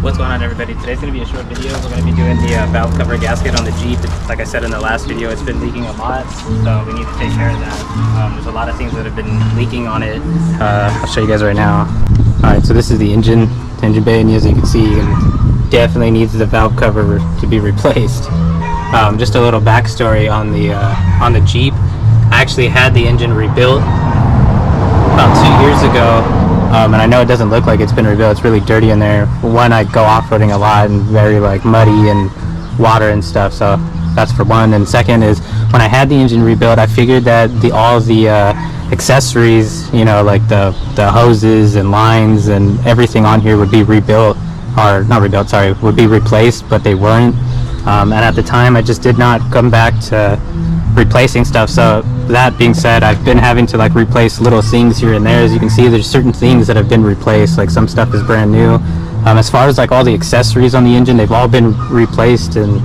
What's going on, everybody? Today's going to be a short video. We're going to be doing the valve cover gasket on the Jeep. Like I said in the last video, it's been leaking a lot, so we need to take care of that. There's a lot of things that have been leaking on it. I'll show you guys right now. Alright, so this is the engine bay, and as you can see, it definitely needs the valve cover to be replaced. Just a little backstory on the Jeep. I actually had the engine rebuilt about 2 years ago. And I know it doesn't look like it's been rebuilt. It's really dirty in there. One, I go off-roading a lot and very like muddy and water and stuff, so that's for one. And second is, when I had the engine rebuilt, I figured that all the accessories, you know, like the hoses and lines and everything on here would be rebuilt, or not rebuilt, sorry, would be replaced, but they weren't. And at the time, I just did not come back to replacing stuff. So that being said, I've been having to like replace little things here and there. As you can see, there's certain things that have been replaced, like some stuff is brand new. As far as like all the accessories on the engine, they've all been replaced, and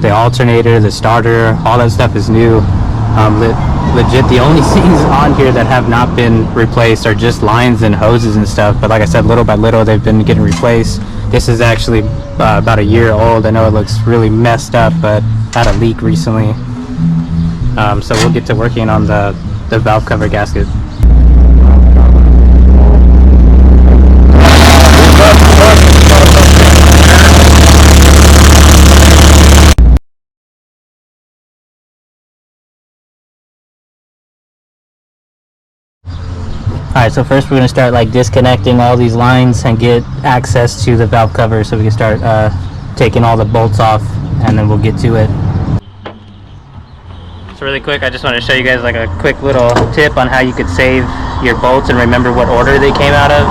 the alternator, the starter, all that stuff is new. Legit, the only things on here that have not been replaced are just lines and hoses and stuff, but like I said, little by little they've been getting replaced. This is actually about a year old. I know it looks really messed up, but had a leak recently. So we'll get to working on the valve cover gasket. Alright, so first we're going to start like disconnecting all these lines and get access to the valve cover so we can start taking all the bolts off, and then we'll get to it. So really quick, I just want to show you guys like a quick little tip on how you could save your bolts and remember what order they came out of.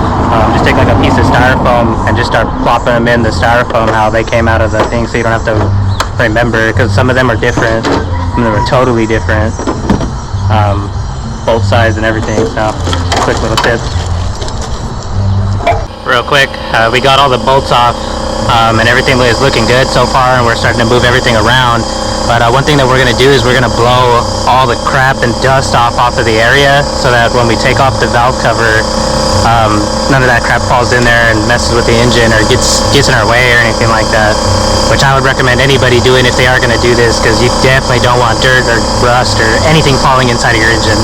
Just take like a piece of styrofoam and just start plopping them in the styrofoam how they came out of the thing, so you don't have to remember, because some of them are different, some of them are totally different. Bolt size and everything, so quick little tip. Real quick, we got all the bolts off, and everything is looking good so far, and we're starting to move everything around. But one thing that we're going to do is we're going to blow all the crap and dust off of the area, so that when we take off the valve cover, none of that crap falls in there and messes with the engine or gets in our way or anything like that, which I would recommend anybody doing if they are going to do this, because you definitely don't want dirt or rust or anything falling inside of your engine.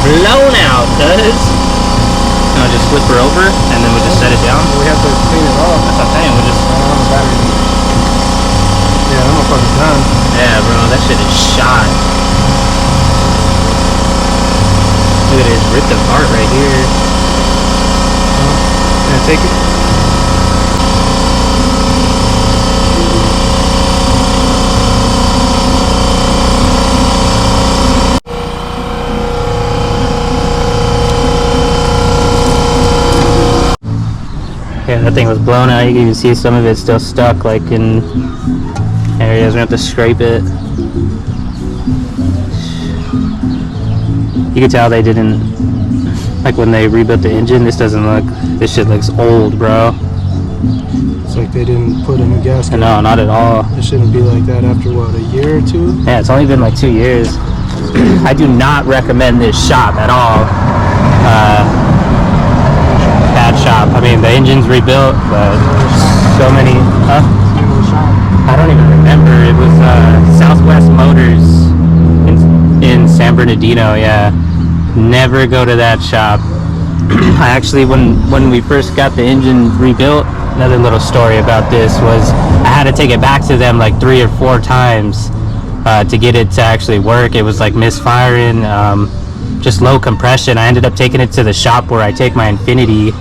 Blown out, cuz. I'll just flip her over and then we'll just set it down. We have to clean it off. That's what I'm saying. We'll just. On the battery. Yeah, that motherfucker's done. Yeah, bro, that shit is shot. Look at it, it's ripped apart right here. Yeah, take it. Yeah, that thing was blown out. You can even see some of it still stuck, like in areas. We have to scrape it. You can tell they didn't, like when they rebuilt the engine, this shit looks old, bro. It's like they didn't put a new gasket. No, not at all. It shouldn't be like that after what, a year or two? Yeah, it's only been like 2 years. I do not recommend this shop at all. Bad shop. I mean, the engine's rebuilt, but so many. I don't even remember. It was Southwest Motors in San Bernardino. Yeah, never go to that shop. I actually, when we first got the engine rebuilt, another little story about this was I had to take it back to them like 3 or 4 times to get it to actually work. It was like misfiring. Just low compression. I ended up taking it to the shop where I take my Infinity,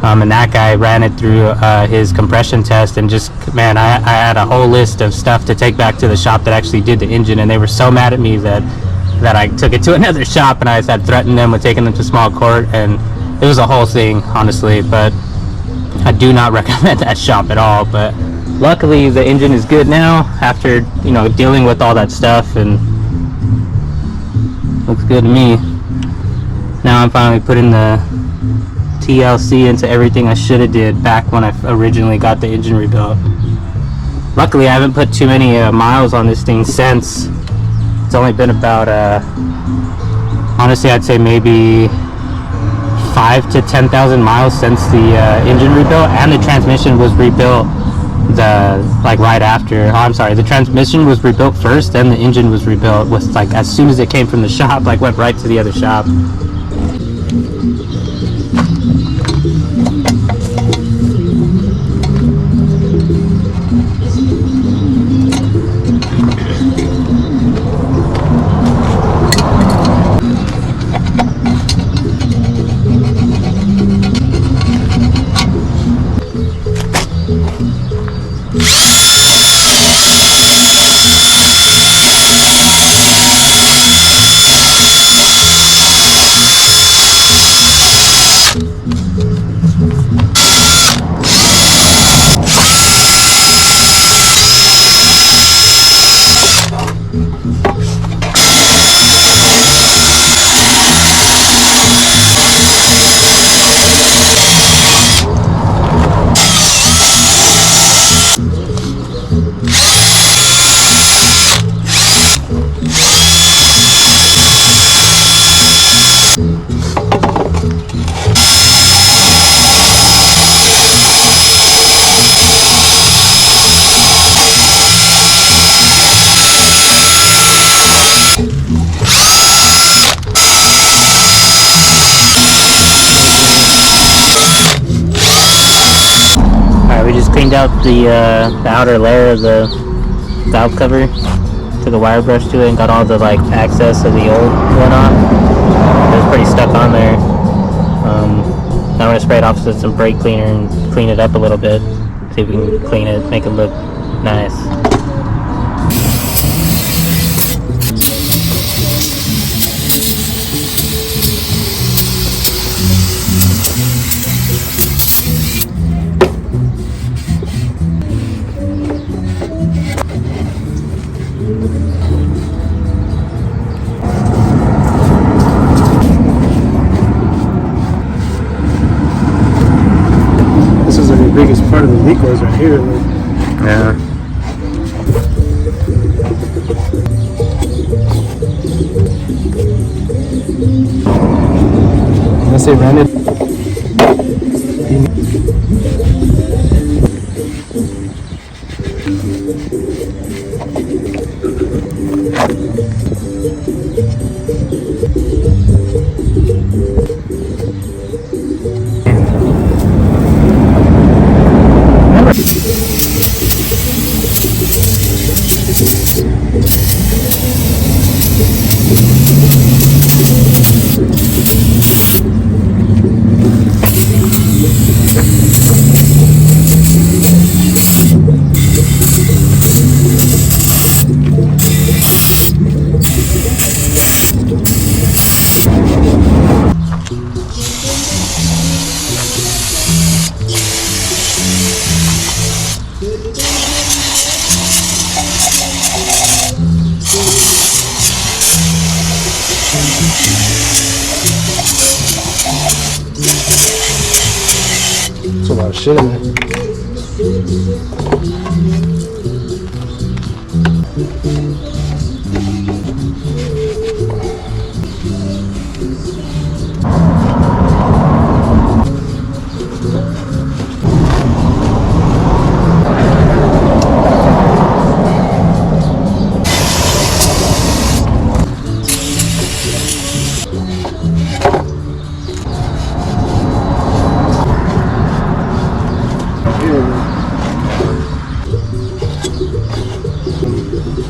And that guy ran it through his compression test, and just, man, I had a whole list of stuff to take back to the shop that actually did the engine, and they were so mad at me that I took it to another shop, and I had threatened them with taking them to small court, and it was a whole thing, honestly. But I do not recommend that shop at all. But luckily the engine is good now after, you know, dealing with all that stuff, and looks good to me. Now I'm finally putting the TLC into everything I should have did back when I originally got the engine rebuilt. Luckily I haven't put too many miles on this thing since. It's only been about honestly I'd say maybe 5,000 to 10,000 miles since the engine rebuilt, and the transmission was rebuilt like right after. Oh, I'm sorry, the transmission was rebuilt first, then the engine was rebuilt with, like, as soon as it came from the shop, like went right to the other shop. We just cleaned out the outer layer of the valve cover, took a wire brush to it and got all the, like, excess of the old one off. It was pretty stuck on there. Now I'm going to spray it off with some brake cleaner and clean it up a little bit, see if we can clean it, make it look nice. Biggest part of the leak was right here. Like. Yeah. Unless they ran it. There's a lot of shit in there.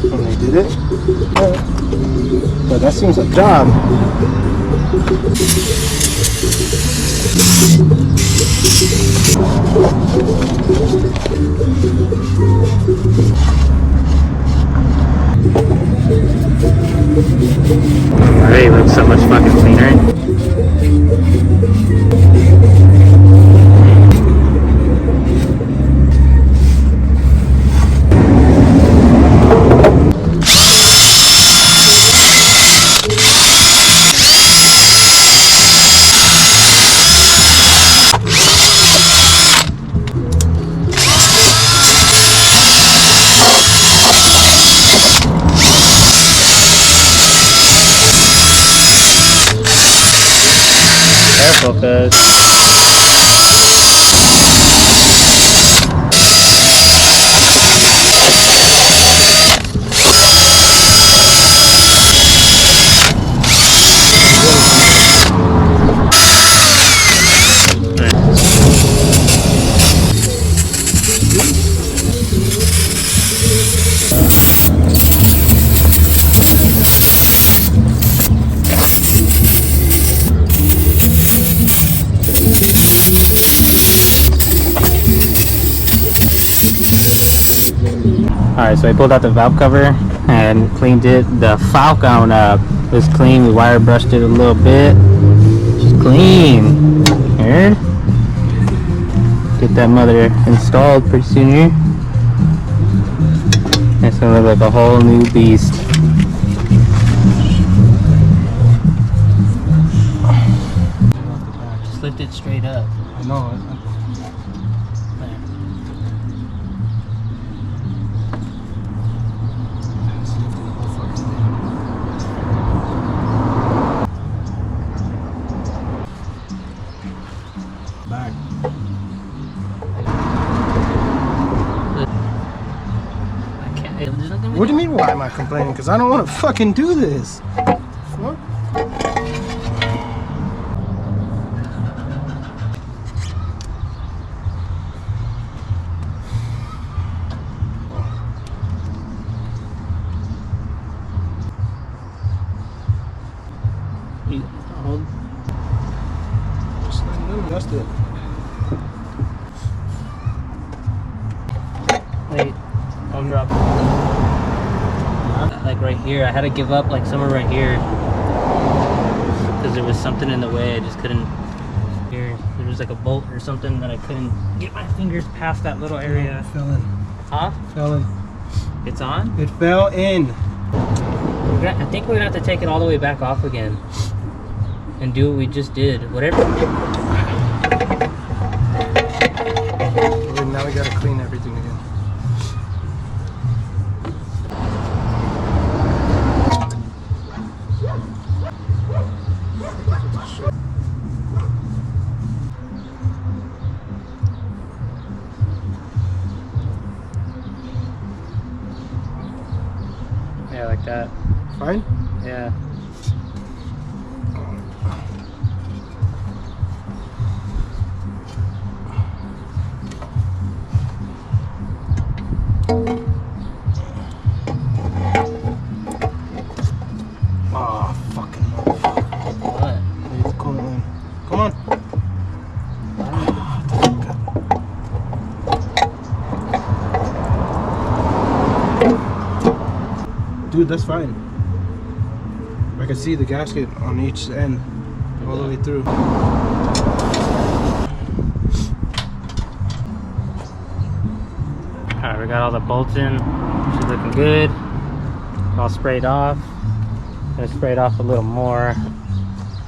When they did it, but that seems like a job. Already looks so much fucking cleaner. Careful, cuz. Alright, so I pulled out the valve cover and cleaned it. The Falcon was clean. We wire brushed it a little bit. Just clean. Heard? Get that mother installed pretty soon here. It's gonna look like a whole new beast. Just lift it straight up. I know. Back. I can't. There's nothing we What do you mean, why am I complaining? Because I don't want to fucking do this. What? Hold. Just let me adjust it. Wait, don't drop. Like right here, I had to give up like somewhere right here because there was something in the way. I just couldn't. Here, there was like a bolt or something that I couldn't get my fingers past that little area. It fell in. Huh? Fell in. It's on? It fell in. I think we're gonna have to take it all the way back off again and do what we just did. Whatever. And now we gotta clean everything again. Yeah, like that. Fine? Yeah. Oh, fucking What? It's cool, man. Come on. Dude, that's fine. I can see the gasket on each end, all the way through. Alright, we got all the bolts in. She's looking good. All sprayed off. Gonna spray it off a little more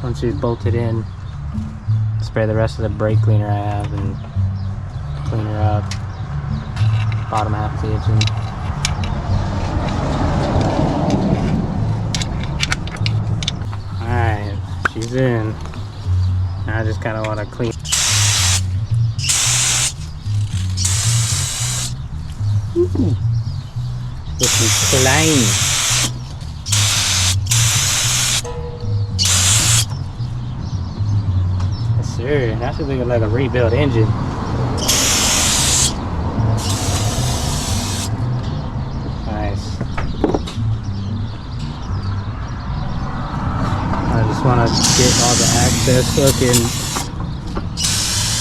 once she's bolted in. Spray the rest of the brake cleaner I have and clean her up. Bottom half of the engine. Alright, she's in. Now I just kind of want to clean. Ooh. This is clean. Yes, sir. That should look like a rebuilt engine. Nice. I just want to get all the access looking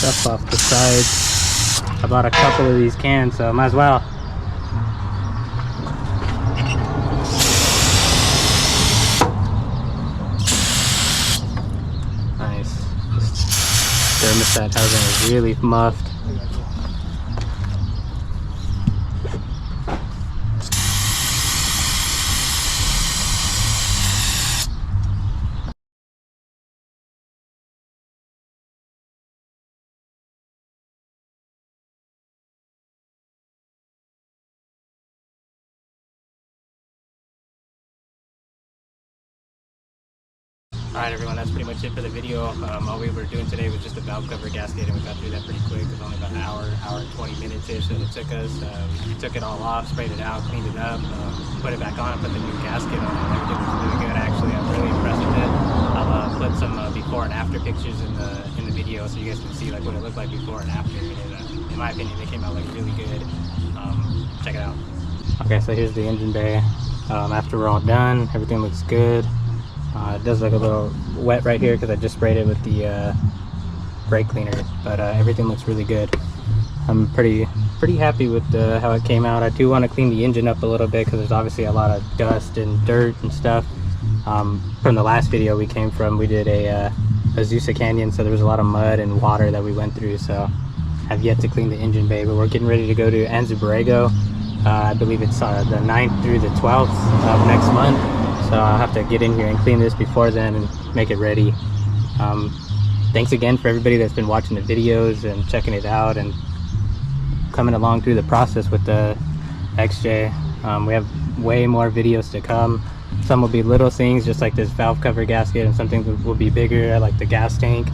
stuff off the sides. I bought a couple of these cans, so might as well. Nice. This thermostat housing is really muffed. Alright everyone, that's pretty much it for the video. All we were doing today was just a valve cover gasket, and we got through that pretty quick. It was only about an hour and 20 minutes-ish that it took us. We took it all off, sprayed it out, cleaned it up, put it back on, and put the new gasket on it. Everything was really good actually. I'm really impressed with it. I'll put some before and after pictures in the video so you guys can see like what it looked like before and after. In my opinion, it came out like really good. Check it out. Okay, so here's the engine bay. After we're all done, everything looks good. It does look a little wet right here because I just sprayed it with the brake cleaner, but everything looks really good. I'm pretty happy with how it came out. I do want to clean the engine up a little bit because there's obviously a lot of dust and dirt and stuff. From the last video we came from, we did a Azusa Canyon, so there was a lot of mud and water that we went through, so I've yet to clean the engine bay, but we're getting ready to go to Anza. I believe it's the 9th through the 12th of next month. So I'll have to get in here and clean this before then and make it ready. Thanks again for everybody that's been watching the videos and checking it out and coming along through the process with the XJ. We have way more videos to come. Some will be little things just like this valve cover gasket, and something will be bigger like the gas tank.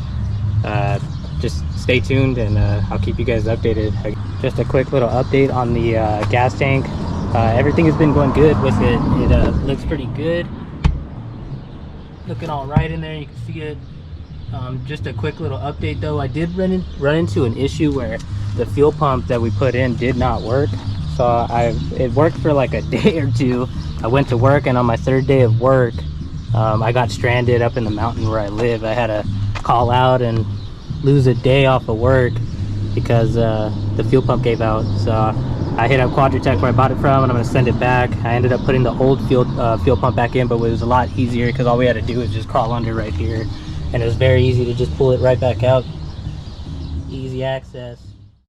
Just stay tuned, and I'll keep you guys updated. Just a quick little update on the gas tank. Everything has been going good with it. It looks pretty good, looking all right in there. You can see it. Just a quick little update though, I did run into an issue where the fuel pump that we put in did not work. So it worked for like a day or two. I went to work, and on my 3rd day of work, I got stranded up in the mountain where I live. I had to call out and lose a day off of work because the fuel pump gave out. So I hit up Quadratech where I bought it from, and I'm going to send it back. I ended up putting the old fuel pump back in, but it was a lot easier because all we had to do was just crawl under right here, and it was very easy to just pull it right back out. Easy access.